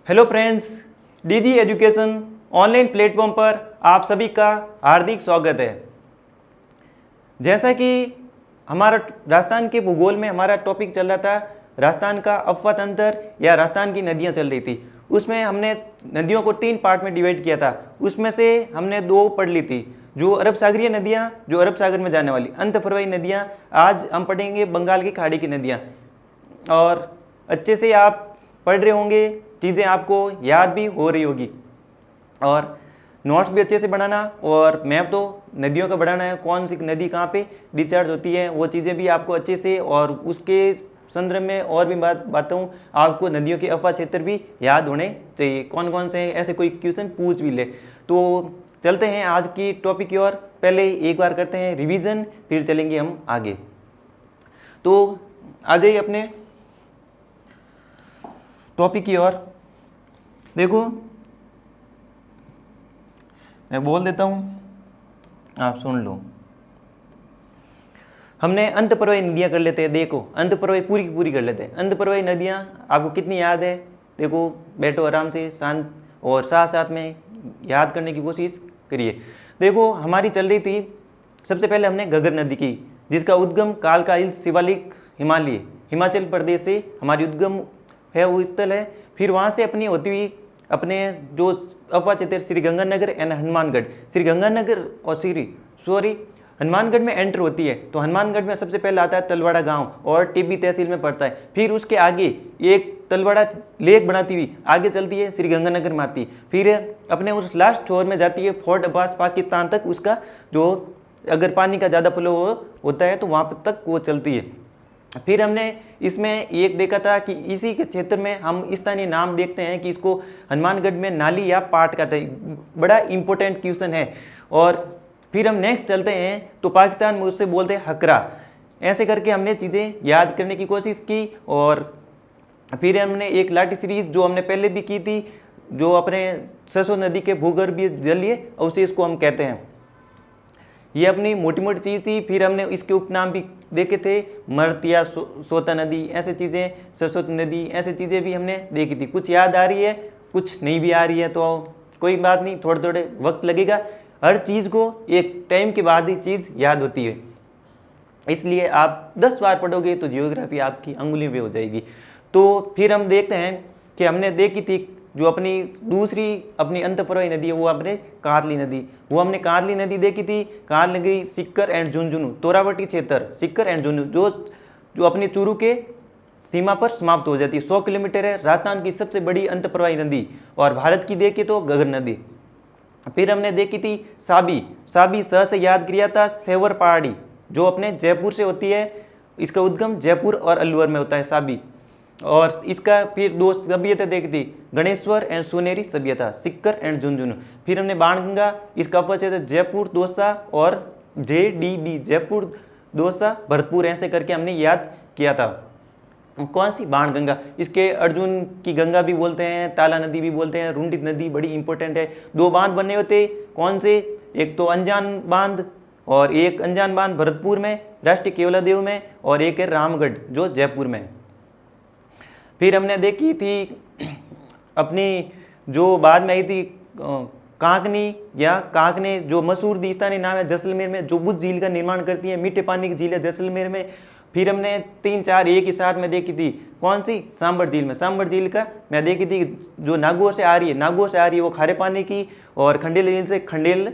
Hello friends, DG education online platform पर आप सभी का हार्दिक स्वागत है। जैसा कि हमारा राजस्थान के भूगोल में हमारा टॉपिक चल रहा था, राजस्थान का अफवाह तंत्र या राजस्थान की नदियां चल रही थी। उसमें हमने नदियों को 3 पार्ट में डिवाइड किया था। उसमें से हमने 2 पढ़ ली थी, जो अरब सागरीय नदियाँ, जो अरब सागर में जाने वाली अंतःप्रवाही नदियाँ। आज हम पढ़ेंगे बंगाल की खाड़ी की नदियाँ, और अच्छे से आप पढ़ रहे होंगे, चीज़ें आपको याद भी हो रही होगी, और नोट्स भी अच्छे से बनाना, और मैप तो नदियों का बनाना है, कौन सी नदी कहाँ पे डिस्चार्ज होती है, वो चीज़ें भी आपको अच्छे से, और उसके संदर्भ में और भी बातों आपको नदियों के अफवाह क्षेत्र भी याद होने चाहिए, कौन कौन से ऐसे कोई क्वेश्चन पूछ भी ले। तो चलते हैं आज की टॉपिक की ओर। पहले एक बार करते हैं रिवीजन, फिर चलेंगे हम आगे। तो आ जाइए अपने टॉपिक की ओर। देखो, मैं बोल देता हूँ, आप सुन लो। हमने अंतःप्रवाही नदियाँ कर लेते हैं। देखो, अंतःप्रवाही पूरी की पूरी कर लेते हैं। अंतःप्रवाही नदियाँ आपको कितनी याद है? देखो, बैठो आराम से, शांत, और साथ साथ में याद करने की कोशिश करिए। देखो, हमारी चल रही थी, सबसे पहले हमने घग्गर नदी की, जिसका उद्गम कालका हिल्स शिवालिक हिमालय हिमाचल प्रदेश से हमारी उद्गम है, वो स्थल है। फिर वहाँ से अपनी होती हुई अपने जो अफवाह क्षेत्र श्रीगंगानगर एंड हनुमानगढ़, श्रीगंगानगर और हनुमानगढ़ में एंटर होती है। तो हनुमानगढ़ में सबसे पहले आता है तलवाड़ा गांव, और टिब्बी तहसील में पड़ता है। फिर उसके आगे एक तलवाड़ा लेक बनाती हुई आगे चलती है, श्रीगंगानगर में आती है। फिर अपने उस लास्ट छोर में जाती है फोर्ट अब्बास पाकिस्तान तक, उसका जो अगर पानी का ज़्यादा फ्लो होता है तो वहाँ तक वो चलती है। फिर हमने इसमें एक देखा था कि इसी के क्षेत्र में हम स्थानीय नाम देखते हैं कि इसको हनुमानगढ़ में नाली या पाट कहते हैं। बड़ा इंपॉर्टेंट क्वेश्चन है। और फिर हम नेक्स्ट चलते हैं, तो पाकिस्तान में उससे बोलते हैं हकरा। ऐसे करके हमने चीज़ें याद करने की कोशिश की। और फिर हमने एक लाठी सीरीज जो हमने पहले भी की थी, जो अपने सरसों नदी के भूगर्भीय जलीय अवशेष को हम कहते हैं। ये अपनी मोटी मोटी चीज़ थी। फिर हमने इसके उपनाम भी देखे थे, मर्त या सोता नदी, ऐसे चीज़ें, सरस्वती नदी, ऐसे चीज़ें भी हमने देखी थी। कुछ याद आ रही है, कुछ नहीं भी आ रही है, तो कोई बात नहीं, थोड़े थोड़े वक्त लगेगा। हर चीज़ को एक टाइम के बाद ही चीज़ याद होती है, इसलिए आप 10 बार पढ़ोगे तो जियोग्राफी आपकी अंगुलियों पे हो जाएगी। तो फिर हम देखते हैं कि हमने देखी थी जो अपनी दूसरी अपनी अंतःप्रवाही नदी है, वो अपने कातली नदी, वो हमने कातली नदी देखी थी। कातली नदी सिक्कर एंड झुंझुनू तोरावटी क्षेत्र, सिक्कर एंड झुंझुनू जो अपने चूरू के सीमा पर समाप्त हो जाती है। 100 किलोमीटर है, राजस्थान की सबसे बड़ी अंतःप्रवाही नदी। और भारत की देखें तो घग्गर नदी। फिर हमने देखी थी साबी, साबी स से याद किया था, सेवर पहाड़ी, जो अपने जयपुर से होती है। इसका उद्गम जयपुर और अलवर में होता है, साबी। और इसका फिर 2 सभ्यता देखी थी, गणेश्वर एंड सोनेरी सभ्यता, सिक्कर एंड झुंझुनू। फिर हमने बाणगंगा, इसका अफवाह जयपुर, दौसा और JDB, जयपुर, दौसा, भरतपुर, ऐसे करके हमने याद किया था। कौन सी? बाणगंगा। इसके अर्जुन की गंगा भी बोलते हैं, ताला नदी भी बोलते हैं, रुंडी नदी बड़ी इंपॉर्टेंट है। 2 बांध बने होते, कौन से? एक तो अनजान बांध, और एक अनजान बांध भरतपुर में, राष्ट्रीय केवलादेव में, और एक है रामगढ़ जो जयपुर में। फिर हमने देखी थी अपनी जो बाद में आई थी कांकनी या कांकने, जो मशहूर स्थानीय नाम है जैसलमेर में, जो बुद्ध झील का निर्माण करती है, मीठे पानी की झील है जैसलमेर में। फिर हमने 3-4 एक ही साथ में देखी थी, कौन सी? सांबर झील में। सांबर झील का मैं देखी थी जो नागौर से आ रही है, नागौर से आ रही है वो खारे पानी की, और खंडेल हिल से, खंडेल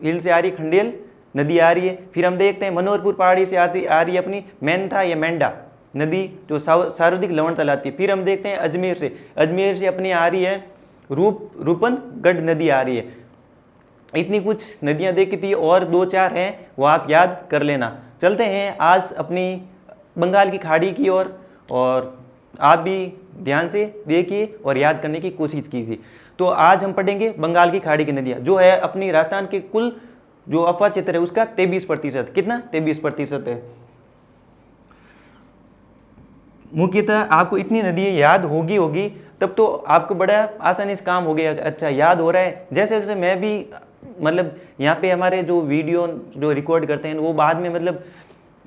हिल से आ रही, खंडेल नदी आ रही है। फिर हम देखते हैं मनोहरपुर पहाड़ी से आ रही है अपनी मेंथा या मेंढा नदी, जो सर्वाधिक लवणता लाती है। फिर हम देखते हैं अजमेर से अपनी आ रही है रूपनगढ़ नदी आ रही है। इतनी कुछ नदियां देखी थी, और 2-4 हैं, वो आप याद कर लेना। चलते हैं आज अपनी बंगाल की खाड़ी की ओर, और आप भी ध्यान से देखिए और याद करने की कोशिश कीजिए। तो आज हम पढ़ेंगे बंगाल की खाड़ी की नदियाँ, जो है अपनी राजस्थान के कुल जो अफवाह क्षेत्र है उसका 23%। कितना? 23% है। मुख्यतः आपको इतनी नदियाँ याद होगी, तब तो आपको बड़ा आसानी से काम हो गया। अच्छा, याद हो रहा है। जैसे जैसे मैं भी मतलब यहाँ पे हमारे जो वीडियो जो रिकॉर्ड करते हैं वो बाद में, मतलब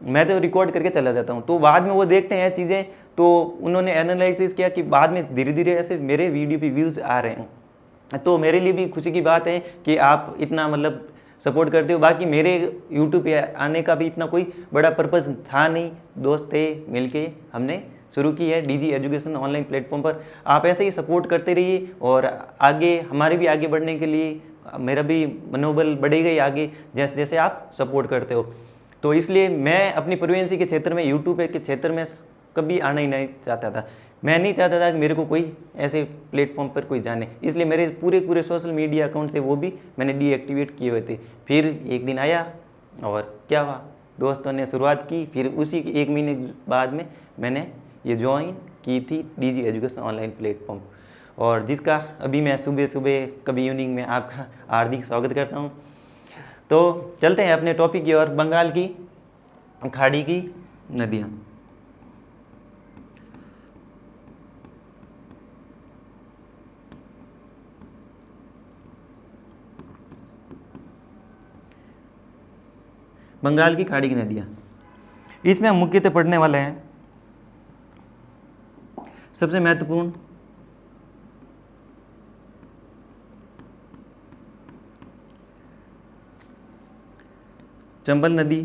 मैं तो रिकॉर्ड करके चला जाता हूँ, तो बाद में वो देखते हैं चीज़ें, तो उन्होंने एनालिसिस किया कि बाद में धीरे धीरे ऐसे मेरे वीडियो पे व्यूज़ आ रहे हैं, तो मेरे लिए भी खुशी की बात है कि आप इतना मतलब सपोर्ट करते हो। बाकी मेरे यूट्यूब पे आने का भी इतना कोई बड़ा पर्पज़ था नहीं, दोस्त थे मिलके हमने शुरू की है डीजी एजुकेशन ऑनलाइन प्लेटफॉर्म पर। आप ऐसे ही सपोर्ट करते रहिए और आगे हमारे भी आगे बढ़ने के लिए मेरा भी मनोबल बढ़ेगा ही आगे, जैसे जैसे आप सपोर्ट करते हो। तो इसलिए मैं अपनी प्रोविंसी के क्षेत्र में, यूट्यूब के क्षेत्र में कभी आना ही नहीं चाहता था। मैं नहीं चाहता था कि मेरे को कोई ऐसे प्लेटफॉर्म पर कोई जाने, इसलिए मेरे पूरे सोशल मीडिया अकाउंट थे वो भी मैंने डीएक्टिवेट किए हुए थे। फिर एक दिन आया और क्या हुआ, दोस्तों ने शुरुआत की, फिर उसी एक महीने बाद में मैंने ये ज्वाइन की थी डीजी एजुकेशन ऑनलाइन प्लेटफॉर्म, और जिसका अभी मैं सुबह सुबह कभी इवनिंग में आपका हार्दिक स्वागत करता हूँ। तो चलते हैं अपने टॉपिक की ओर, बंगाल की खाड़ी की नदियाँ। बंगाल की खाड़ी की नदियाँ, इसमें हम मुख्यतः पढ़ने वाले हैं सबसे महत्वपूर्ण चंबल नदी,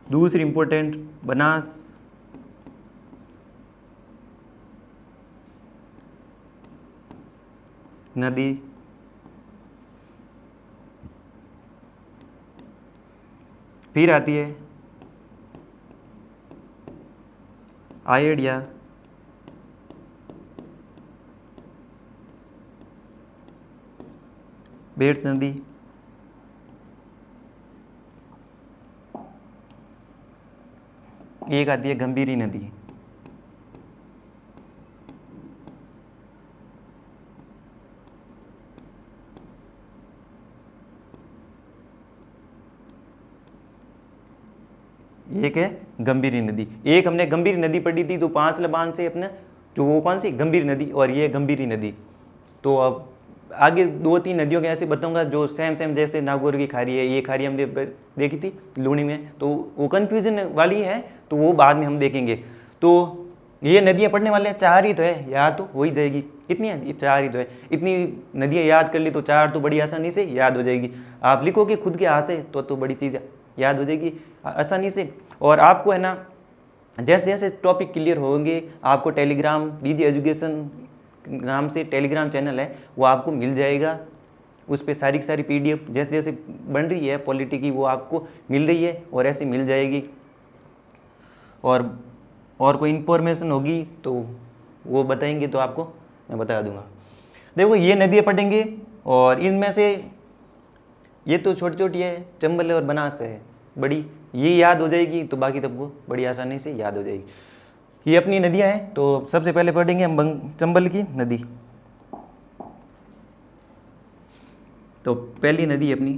दूसरी इंपॉर्टेंट बनास नदी, फिर आती है आयडिया, बेट्स नदी, एक आती है गंभीरी नदी। एक है गंभीरी नदी। एक हमने गंभीर नदी पढ़ी थी, तो पांचला बांध से अपने जो वो कौन सी गंभीर नदी, और ये गंभीरी नदी। तो अब आगे दो तीन नदियों के ऐसे बताऊंगा जो सेम जैसे नागौर की खाड़ी है, ये खाड़ी हमने देखी थी लूणी में, तो वो कन्फ्यूजन वाली है, तो वो बाद में हम देखेंगे। तो ये नदियाँ पढ़ने वाले हैं, चार ही तो है, याद तो हो ही जाएगी। कितनी है, ये चार ही तो है। इतनी नदियाँ याद कर ली तो चार तो बड़ी आसानी से याद हो जाएगी। आप लिखोगे खुद के हाथ से तो बड़ी चीज़ याद हो जाएगी आसानी से। और आपको है ना, जैसे जैसे टॉपिक क्लियर होंगे, आपको टेलीग्राम डीजी एजुकेशन नाम से टेलीग्राम चैनल है, वो आपको मिल जाएगा। उस पर सारी की सारी पीडीएफ जैसे जैसे बन रही है पॉलिटी की, वो आपको मिल रही है और ऐसे मिल जाएगी। और कोई इन्फॉर्मेशन होगी तो वो बताएंगे तो आपको मैं बता दूंगा। देखो ये नदियाँ पढ़ेंगे, और इनमें से ये तो छोटी छोटी है, चंबल और बनास है बड़ी, ये याद हो जाएगी तो बाकी तब वो बड़ी आसानी से याद हो जाएगी। ये अपनी नदियाँ हैं, तो सबसे पहले पढ़ेंगे हम चंबल की नदी। तो पहली नदी अपनी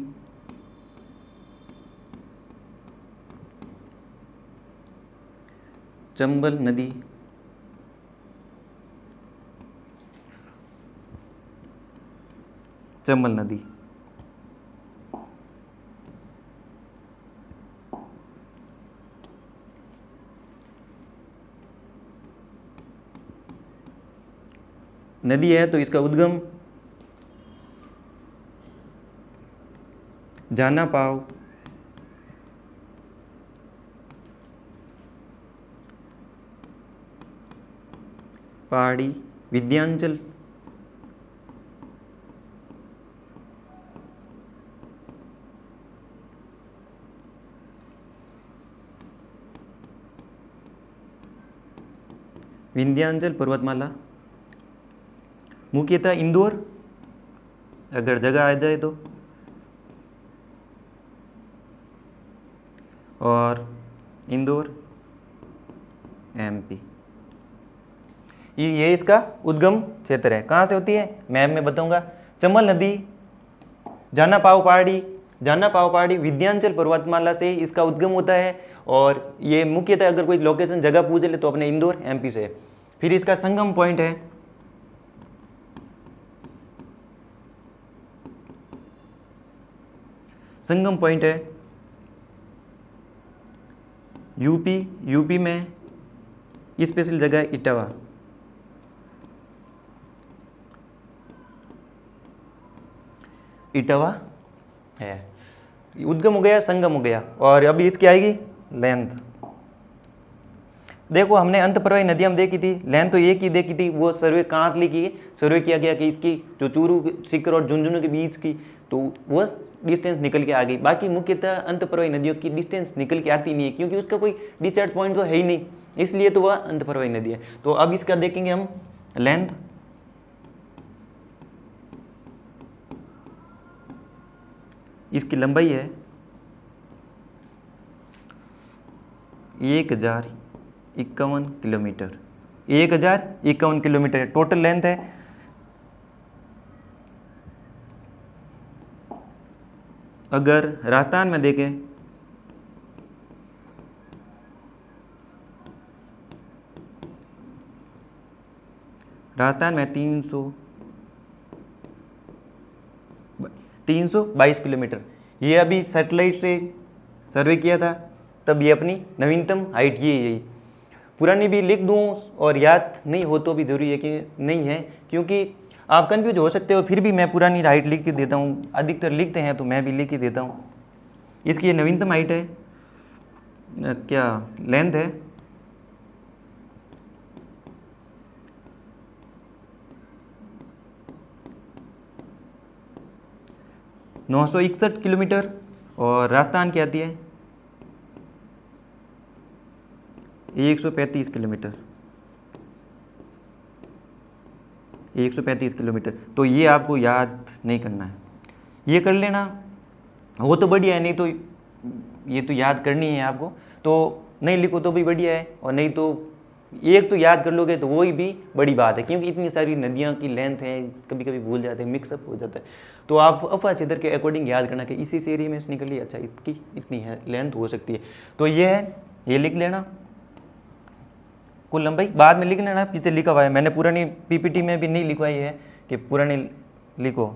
चंबल नदी। चंबल नदी नदी है, तो इसका उद्गम जाना पाव पहाड़ी विंध्याचल विंध्याचल पर्वतमाला, मुख्यतः इंदौर अगर जगह आ जाए तो, और इंदौर एमपी, ये इसका उद्गम क्षेत्र है। कहाँ से होती है मैप में बताऊंगा। चंबल नदी जाना पाव पहाड़ी विंध्याचल पर्वतमाला से इसका उद्गम होता है, और ये मुख्यतः अगर कोई लोकेशन जगह पूछ ले तो अपने इंदौर एमपी से। फिर इसका संगम पॉइंट है यूपी में स्पेशल जगह है इटावा। इटावा है, उद्गम हो गया, संगम हो गया, और अभी इसकी आएगी लेंथ। देखो हमने अंतप्रवाही नदियाँ हम देखी थी, लेंथ तो एक ही देखी थी, वो सर्वे कहाँ के लिए की, सर्वे किया गया कि इसकी जो चूरू सीकर और झुंझुनू के बीच की, तो वो डिस्टेंस निकल के आ गई। बाकी मुख्यतः अंतप्रवाही नदियों की डिस्टेंस निकल के आती नहीं है, क्योंकि उसका कोई डिस्चार्ज पॉइंट तो है ही नहीं, इसलिए तो वह अंतप्रवाही नदी है। तो अब इसका देखेंगे हम लेंथ। इसकी लंबाई है 1051 किलोमीटर, 1051 किलोमीटर टोटल लेंथ है। अगर राजस्थान में देखें, राजस्थान में 322 किलोमीटर, ये अभी सैटेलाइट से सर्वे किया था, तब ये अपनी नवीनतम हाइट ये यही। पुरानी भी लिख दूँ और याद नहीं हो तो भी जरूरी है कि नहीं है, क्योंकि आप कन्फ्यूज हो सकते हो, फिर भी मैं पुरानी हाइट लिख के देता हूँ, अधिकतर लिखते हैं तो मैं भी लिख के देता हूँ। इसकी ये नवीनतम हाइट है, क्या लेंथ है 961 किलोमीटर, और राजस्थान की आती है 135 किलोमीटर, 135 किलोमीटर। तो ये आपको याद नहीं करना है, ये कर लेना वो तो बढ़िया है, नहीं तो ये तो याद करनी है आपको, तो नहीं लिखो तो भी बढ़िया है, और नहीं तो एक तो याद कर लोगे तो वही भी बड़ी बात है, क्योंकि इतनी सारी नदियाँ की लेंथ है, कभी कभी भूल जाते हैं, मिक्सअप हो जाता है। तो आप अफवाह क्षेत्र के अकॉर्डिंग याद करना कि इसी एरिया में से निकली, अच्छा इसकी इतनी है लेंथ हो सकती है, तो ये है, ये लिख लेना। कुल लंबाई बाद में लिख लेना, पीछे लिखा हुआ है, मैंने पुरानी पीपीटी में भी नहीं लिखवाई है कि पुरानी लिखो।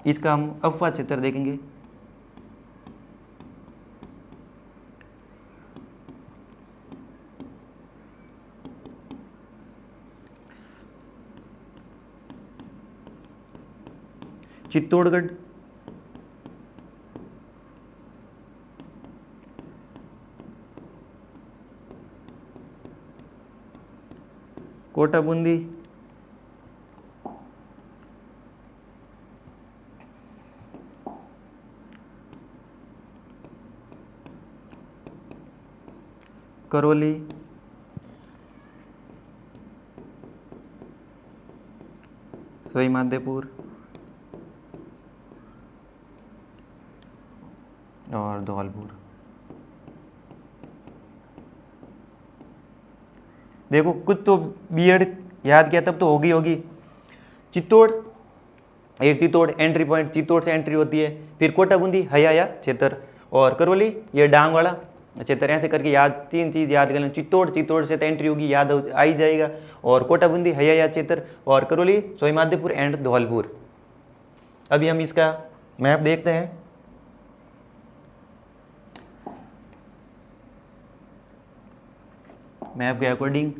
इसका हम अफवाह क्षेत्र देखेंगे। चित्तौड़गढ़, कोटा बूंदी, करौली, सवाई माधोपुर और धौलपुर। देखो कुछ तो बीएड याद किया तब तो होगी। चित्तौड़, एक चित्तौड़ एंट्री पॉइंट, चित्तौड़ से एंट्री होती है, फिर कोटा बूंदी हयाया क्षेत्र, और करौली ये डांग वाला क्षेत्र, ऐसे करके याद, तीन चीज़ याद कर लें। चित्तौड़ से तो एंट्री होगी, याद आ ही जाएगा, और कोटा बूंदी हयाया क्षेत्र, और करौली सवाई माधोपुर एंड धौलपुर। अभी हम इसका मैप देखते हैं। मैप के अकॉर्डिंग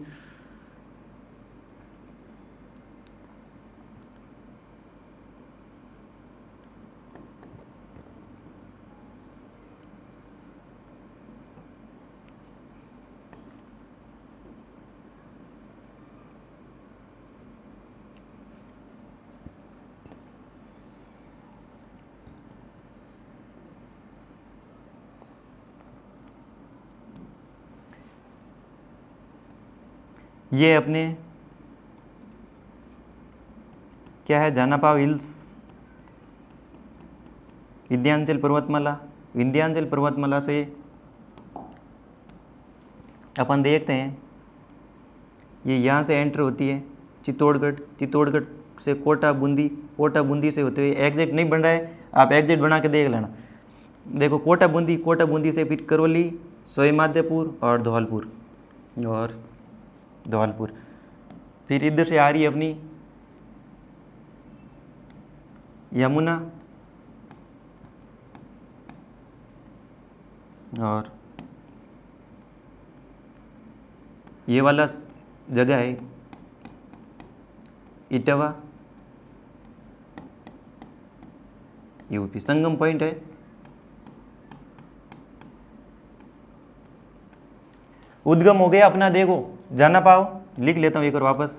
ये अपने क्या है, जानापाव हिल्स, विंध्याचल पर्वतमाला से अपन देखते हैं, ये यहाँ से एंटर होती है चित्तौड़गढ़ से कोटा बूंदी से होते हुए, एग्जैक्ट नहीं बन रहा है, आप एग्जैक्ट बना के देख लेना। देखो कोटा बूंदी से फिर करौली, सवाई माधोपुर और धौलपुर, फिर इधर से आ रही है अपनी यमुना, और ये वाला जगह है इटावा यूपी, संगम पॉइंट है। उद्गम हो गया अपना, देखो जाना पाओ, लिख लेता हूं एक और वापस।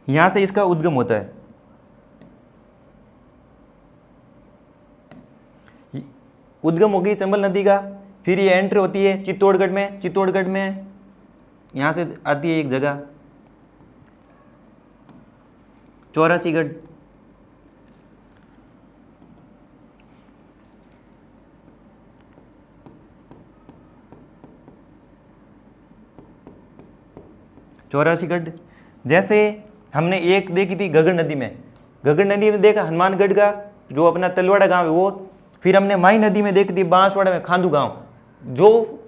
यहां से इसका उद्गम होता है, उद्गम हो गई चंबल नदी का। फिर ये एंट्री होती है चित्तौड़गढ़ में, चित्तौड़गढ़ में यहाँ से आती है एक जगह चौरासीगढ़, चौरासीगढ़। जैसे हमने एक देखी थी घग्गर नदी में, घग्गर नदी में देखा हनुमानगढ़ का जो अपना तलवाड़ा गांव है वो। फिर हमने माई नदी में देखी थी बांसवाड़ा में खांदू गांव, जो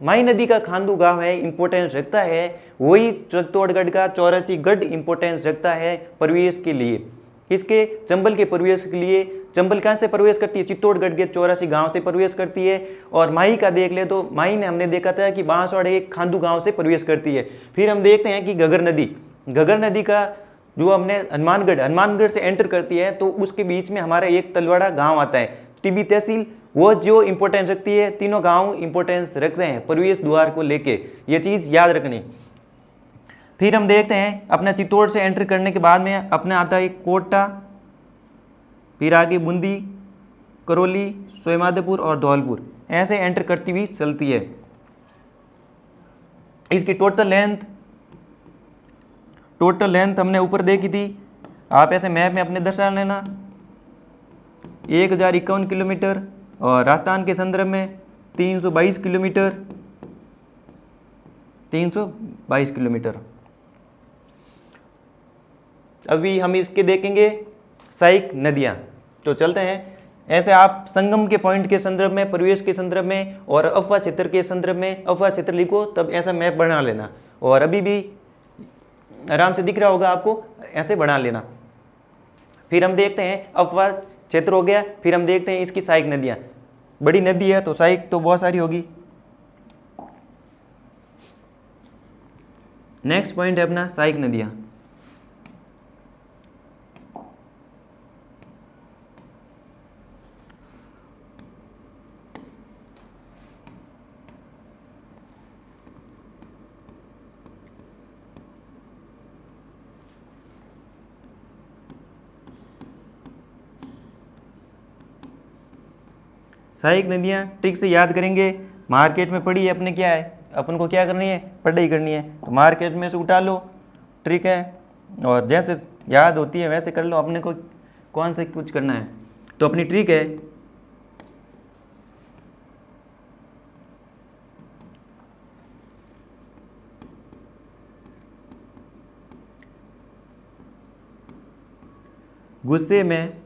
माई नदी का खांदू गांव है इंपॉर्टेंस रखता है, वही चित्तौड़गढ़ का चौरासीगढ़ इंपॉर्टेंस रखता है प्रवेश के लिए। इसके चंबल के प्रवेश के लिए, चंबल कहाँ से प्रवेश करती है? चित्तौड़गढ़ के 84 गांव से प्रवेश करती है। और माई का देख ले तो माई ने हमने देखा था कि बांसवाड़ा एक खांदू गांव से प्रवेश करती है। फिर हम देखते हैं कि घग्गर नदी, घग्गर नदी का जो हमने हनुमानगढ़ से एंटर करती है तो उसके बीच में हमारा एक तलवाड़ा गाँव आता है, टीबी तहसील, वो जो इंपॉर्टेंस रखती है। तीनों गांव इंपॉर्टेंस रखते हैं प्रवेश द्वार को लेके, ये चीज़ याद रखनी। फिर हम देखते हैं अपना चित्तौड़ से एंटर करने के बाद में अपना आता है कोटा, फिर आगे बूंदी, करौली, सोयमाधोपुर और धौलपुर, ऐसे एंटर करती हुई चलती है। इसकी टोटल लेंथ हमने ऊपर देखी थी, आप ऐसे मैप में अपने दर्शा लेना। 1051 किलोमीटर और राजस्थान के संदर्भ में 322 किलोमीटर, 322 किलोमीटर। अभी हम इसके देखेंगे सहायक नदियाँ, तो चलते हैं। ऐसे आप संगम के पॉइंट के संदर्भ में, प्रवेश के संदर्भ में और अफवाह क्षेत्र के संदर्भ में अफवाह क्षेत्र लिखो, तब ऐसा मैप बना लेना। और अभी भी आराम से दिख रहा होगा आपको, ऐसे बना लेना। फिर हम देखते हैं अफवाह क्षेत्र हो गया, फिर हम देखते हैं इसकी सहायक नदियाँ। बड़ी नदी है तो सहायक तो बहुत सारी होगी। नेक्स्ट पॉइंट है अपना सहायक नदियाँ। सहायक नदियाँ ट्रिक से याद करेंगे, मार्केट में पड़ी है अपने, क्या है अपन को क्या करनी है, पढ़ाई करनी है, तो मार्केट में से उठा लो, ट्रिक है, और जैसे याद होती है वैसे कर लो। अपने को कौन से कुछ करना है, तो अपनी ट्रिक है गुस्से में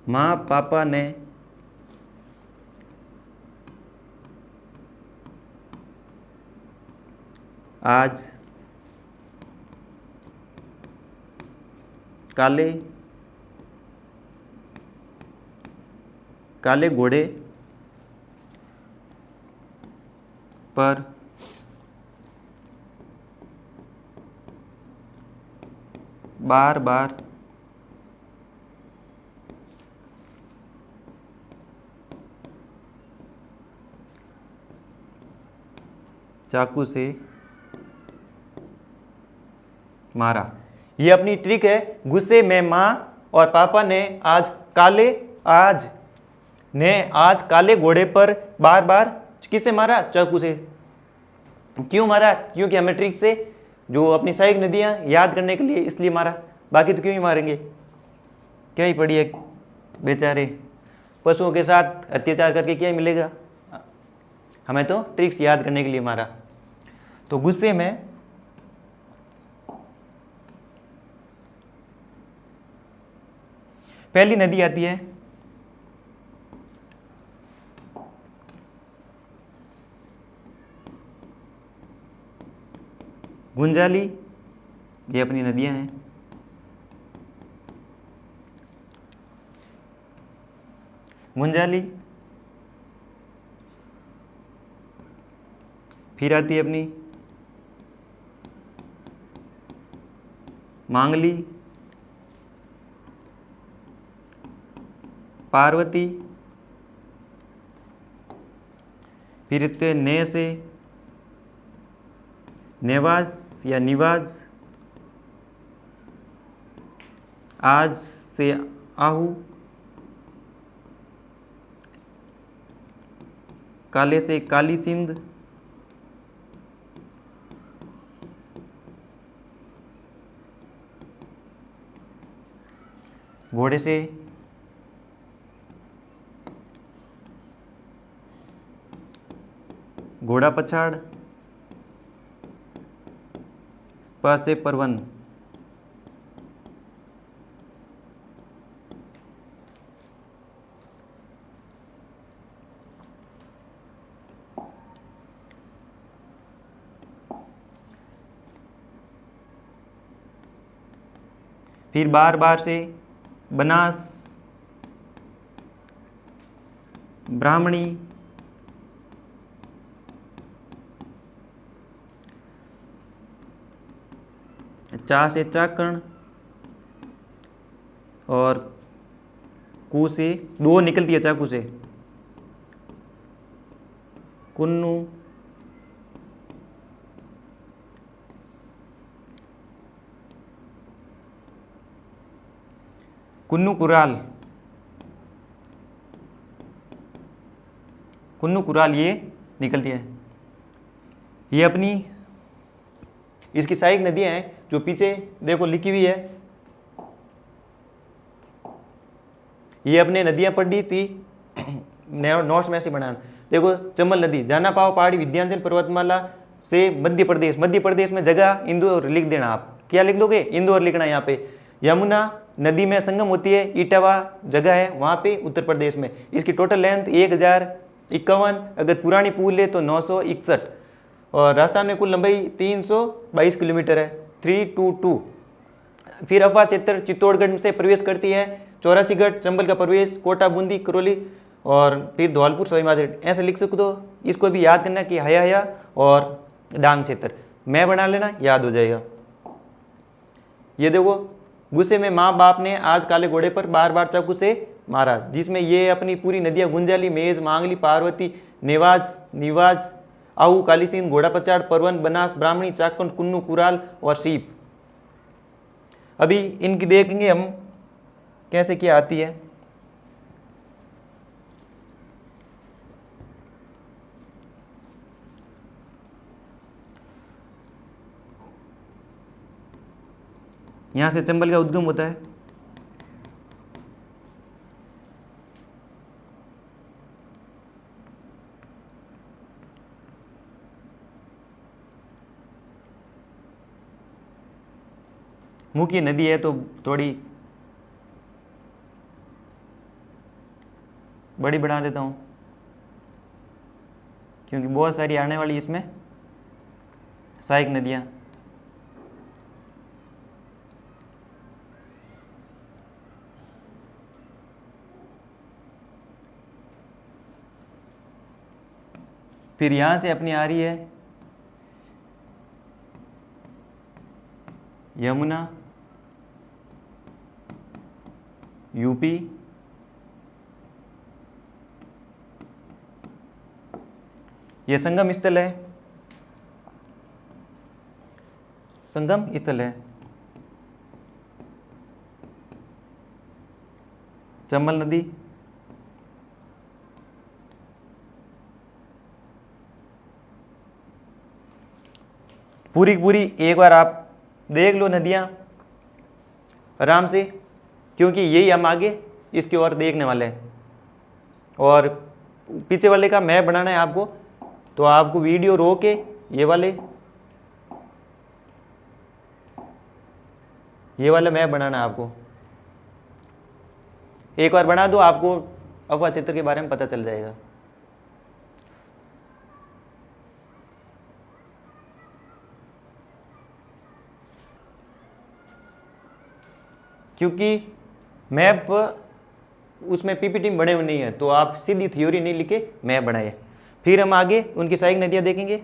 माँ पापा ने आज काले घोड़े पर बार बार चाकू से मारा। ये अपनी ट्रिक है। गुस्से में माँ और पापा ने आज काले घोड़े पर बार बार किससे मारा? चाकू से। क्यों मारा? क्योंकि हमें ट्रिक से जो अपनी सहायक नदियाँ याद करने के लिए इसलिए मारा, बाकी तो क्यों ही मारेंगे, क्या ही पड़ी है, बेचारे पशुओं के साथ अत्याचार करके क्या ही मिलेगा, हमें तो ट्रिक्स याद करने के लिए मारा। तो गुस्से में पहली नदी आती है गुंजाली, ये अपनी नदियां हैं। गुंजाली, फिर आती है अपनी मांगली, पार्वती, फिर इतने ने से नेवाज या निवाज, आज से आहू, काले से काली सिंध, घोड़े से घोड़ा पछाड़, प से परवन, फिर बार बार से बनास, ब्राह्मणी, चा से चाकण, और कू से दो निकलती है चाकू से, कुन्नू, कुन्नू कुराल, कुन्नू कुराल ये निकलती है। ये अपनी इसकी सहायक नदियां हैं जो पीछे देखो लिखी हुई है। ये अपने नदियां पढ़ी थी नोट्स में ऐसे बनाना। देखो चंबल नदी, जाना पाओ पहाड़ी विंध्याचल पर्वतमाला से मध्य प्रदेश, मध्य प्रदेश में जगह इंदौर लिख देना। आप क्या लिख लोगे? इंदौर लिखना है यहाँ पे। यमुना नदी में संगम होती है, इटावा जगह है वहाँ पे उत्तर प्रदेश में। इसकी टोटल लेंथ 1051, अगर पुरानी पुल है तो 961, और राजस्थान में कुल लंबाई 322 किलोमीटर है, 322। फिर अफवाह क्षेत्र चित्तौड़गढ़ से प्रवेश करती है, 84गढ़ चंबल का प्रवेश, कोटा बूंदी करौली, और फिर धौलपुर सवाई माधोपुर। ऐसे लिख सकते हो। इसको भी याद करना कि हया और डांग क्षेत्र मैं बना लेना, याद हो जाएगा। ये देखो, गुस्से में माँ बाप ने आज काले घोड़े पर बार बार चाकू से मारा, जिसमें ये अपनी पूरी नदियाँ गुंजाली, मेज, मांगली, पार्वती, नेवाज, निवाज, आहू, काली सिंध, घोड़ा पचाड़, परवन, बनास, ब्राह्मणी, चाकण, कुन्नू, कुराल और सीप। अभी इनकी देखेंगे हम कैसे क्या आती है। यहाँ से चंबल का उद्गम होता है। मुख्य नदी है तो थोड़ी बड़ी बना देता हूँ, क्योंकि बहुत सारी आने वाली इसमें सहायक नदियाँ। फिर यहाँ से अपनी आ रही है यमुना, यूपी, ये संगम स्थल है, संगम स्थल है चंबल नदी। पूरी की पूरी एक बार आप देख लो नदियाँ आराम से, क्योंकि यही हम आगे इसकी ओर देखने वाले हैं। और पीछे वाले का मैप बनाना है आपको, तो आपको वीडियो रोक के ये वाला मैप बनाना है आपको। एक बार बना दो, आपको अफवाह क्षेत्र के बारे में पता चल जाएगा। क्योंकि मैप उसमें पीपीटी में बने हुए नहीं है, तो आप सीधी थ्योरी नहीं लिखे, मैप बनाए। फिर हम आगे उनकी सहायक नदियां देखेंगे।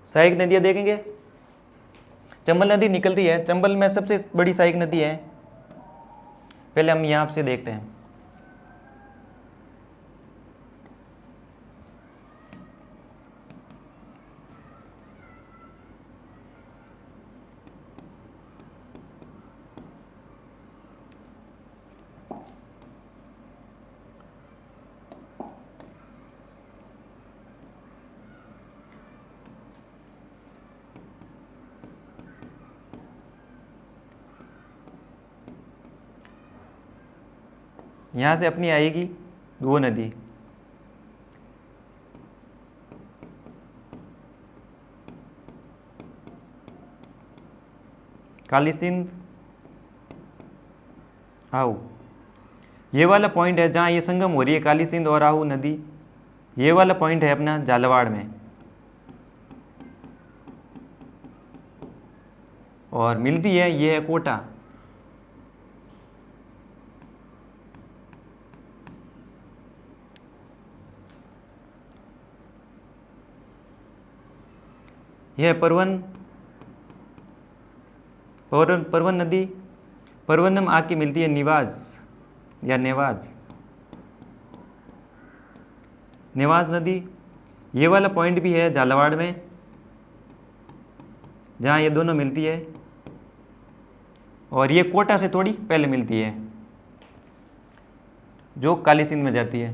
सहायक नदियां देखेंगे। चंबल नदी निकलती है, चंबल में सबसे बड़ी सहायक नदी है। पहले हम यहाँ से देखते हैं। यहाँ से अपनी आएगी वो नदी, काली सिंध, आहू। ये वाला पॉइंट है जहाँ ये संगम हो रही है काली सिंध और आहू नदी। ये वाला पॉइंट है अपना झालावाड़ में, और मिलती है ये है कोटा। यह परवन नदी, परवनम आके मिलती है निवाज या नेवाज नदी। ये वाला पॉइंट भी है झालावाड़ में, जहाँ ये दोनों मिलती है, और ये कोटा से थोड़ी पहले मिलती है, जो काली सिंध में जाती है।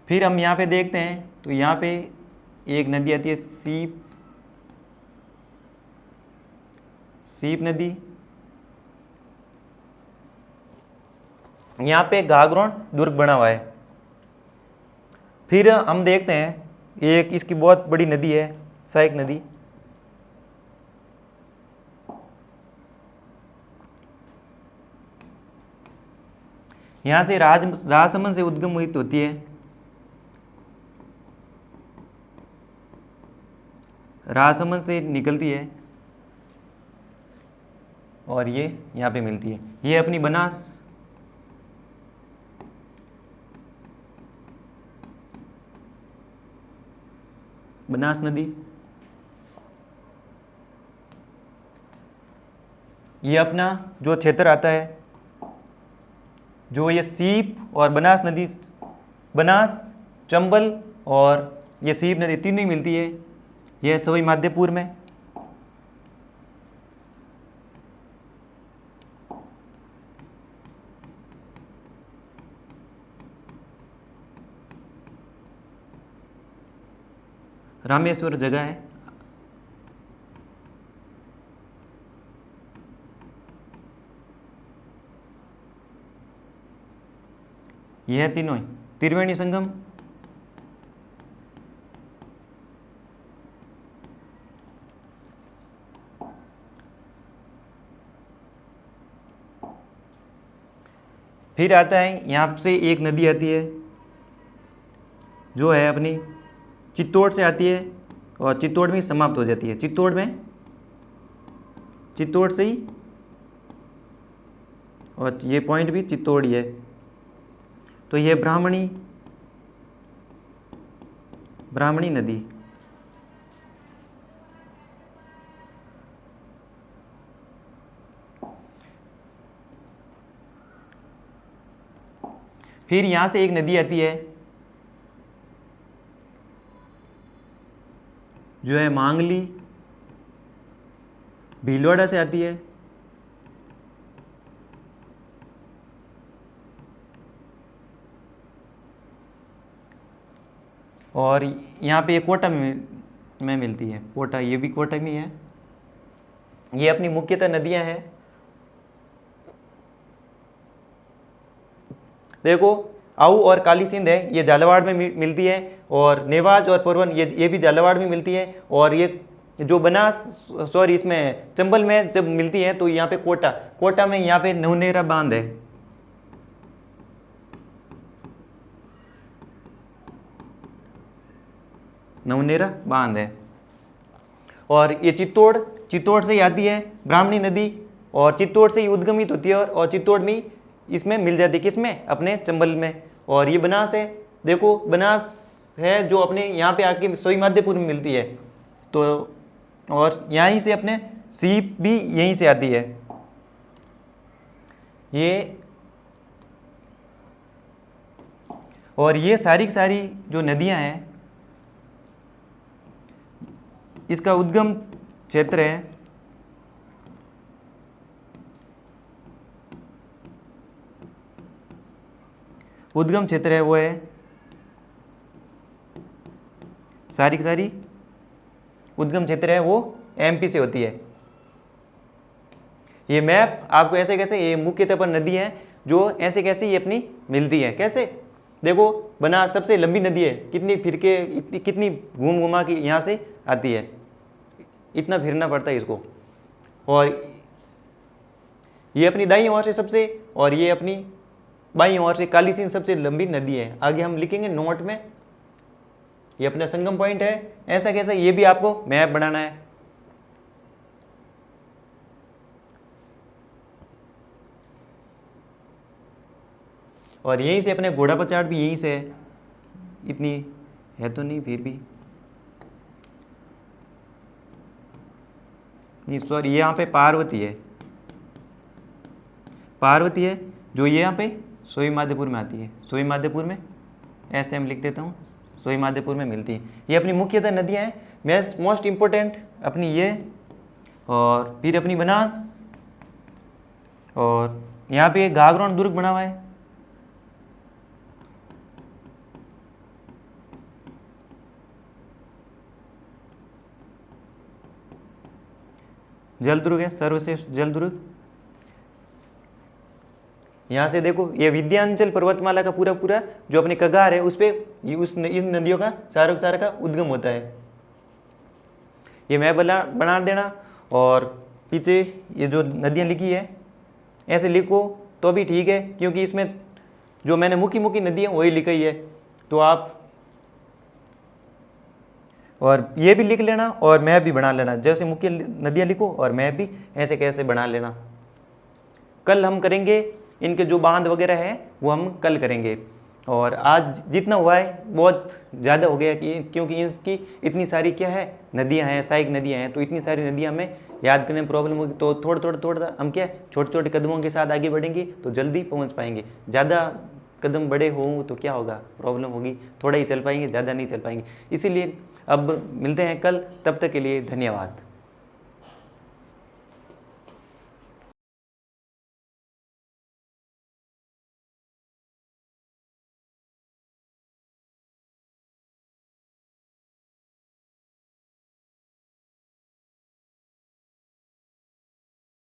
फिर हम यहाँ पे देखते हैं, तो यहाँ पे एक नदी आती है सीप नदी। यहाँ पे घाघरोन दुर्ग बना हुआ है। फिर हम देखते हैं एक इसकी बहुत बड़ी नदी है सहायक नदी, यहाँ से राजसमंद से उद्गम हुई होती है। राजसमंद से निकलती है और ये यहाँ पे मिलती है। ये अपनी बनास नदी। ये अपना जो क्षेत्र आता है, जो ये सीप और बनास नदी, बनास, चंबल और ये सीप नदी तीनों ही मिलती है। यह सवाई माधोपुर में। रामेश्वर जगह है। यह तीनों ही त्रिवेणी संगम, फिर आता है यहाँ से एक नदी आती है जो है अपनी चित्तौड़ से आती है और चित्तौड़ में समाप्त हो जाती है। चित्तौड़ से ही, और ये पॉइंट भी चित्तौड़ ही है। तो ये ब्राह्मणी नदी। फिर यहाँ से एक नदी आती है जो है मांगली, भीलवाड़ा से आती है। और यहाँ पे ये कोटा में मिलती है। कोटा, ये भी कोटा में है। ये अपनी मुख्यतः नदियाँ हैं। देखो, आऊ और काली सिंध है, ये झालावाड़ में मिलती है, और नेवाज और परवन ये भी झालावाड़ में मिलती है, और ये जो बनास सॉरी इसमें चंबल में जब मिलती है तो यहाँ पे कोटा, कोटा में यहाँ पे नवनेरा बांध है, नवनेरा बांध है। और ये चित्तौड़, चित्तौड़ से ही आती है ब्राह्मणी नदी, और चित्तौड़ से ही उद्गमित होती है, और चित्तौड़ में इसमें मिल जाती है, किसमें, अपने चंबल में। और ये बनास है, देखो बनास है जो अपने यहाँ पे आके सोई माधेपुर में मिलती है। तो और यहीं से अपने सीप भी यहीं से आती है। ये और ये सारी की सारी जो नदियाँ हैं इसका उद्गम क्षेत्र है उद्गम क्षेत्र है वो है सारी की सारी उद्गम क्षेत्र है वो एमपी से होती है। ये मैप आपको ऐसे कैसे, ये मुख्यतः पर नदी है जो ऐसे कैसे ये अपनी मिलती है, कैसे देखो बनास सबसे लंबी नदी है, कितनी फिर के कितनी घूम घुमा के यहाँ से आती है, इतना फिरना पड़ता है इसको। और ये अपनी दाईं ओर से सबसे, और ये अपनी बाईं ओर से काली सिंध सबसे लंबी नदी है। आगे हम लिखेंगे नोट में, ये अपना संगम पॉइंट है। ऐसा कैसा, ये भी आपको मैप बनाना है। और यहीं से अपने घोड़ा पचाड़ भी यहीं से है, इतनी है तो नहीं फिर भी नहीं, सॉरी यहाँ पे पार्वती है, पार्वती है जो ये यहाँ पे सोई माधेपुर में आती है, सोई माधेपुर में ऐसे हम लिख देता हूँ, सोई माधेपुर में मिलती है। ये अपनी मुख्यतः नदियाँ हैं, मैं मोस्ट इम्पोर्टेंट अपनी ये, और फिर अपनी बनास, और यहाँ पे घाघरोन दुर्ग बना हुआ है, जल दुर्ग है, सर्वश्रेष्ठ जल दुर्ग। यहाँ से देखो ये विंध्याचल पर्वतमाला का पूरा पूरा जो अपने कगार है उस पे इन नदियों का सारा का उद्गम होता है। ये मैप बना देना, और पीछे ये जो नदियाँ लिखी है ऐसे लिखो तो भी ठीक है, क्योंकि इसमें जो मैंने मुख्य नदी है वही लिखी है, तो आप और ये भी लिख लेना और मैप भी बना लेना, जैसे मुख्य नदियाँ लिखो और मैप भी ऐसे कैसे बना लेना। कल हम करेंगे इनके जो बांध वगैरह है वो हम कल करेंगे, और आज जितना हुआ है बहुत ज़्यादा हो गया क्योंकि इसकी इतनी सारी क्या है नदियाँ हैं, सहायक नदियाँ हैं, तो इतनी सारी नदियाँ में याद करने में प्रॉब्लम होगी। तो थोड़ा हम क्या छोटे छोटे कदमों के साथ आगे बढ़ेंगे तो जल्दी पहुँच पाएंगे। ज़्यादा कदम बड़े हों तो क्या होगा, प्रॉब्लम होगी, थोड़ा ही चल पाएंगे, ज़्यादा नहीं चल पाएंगे। इसीलिए अब मिलते हैं कल, तब तक के लिए धन्यवाद।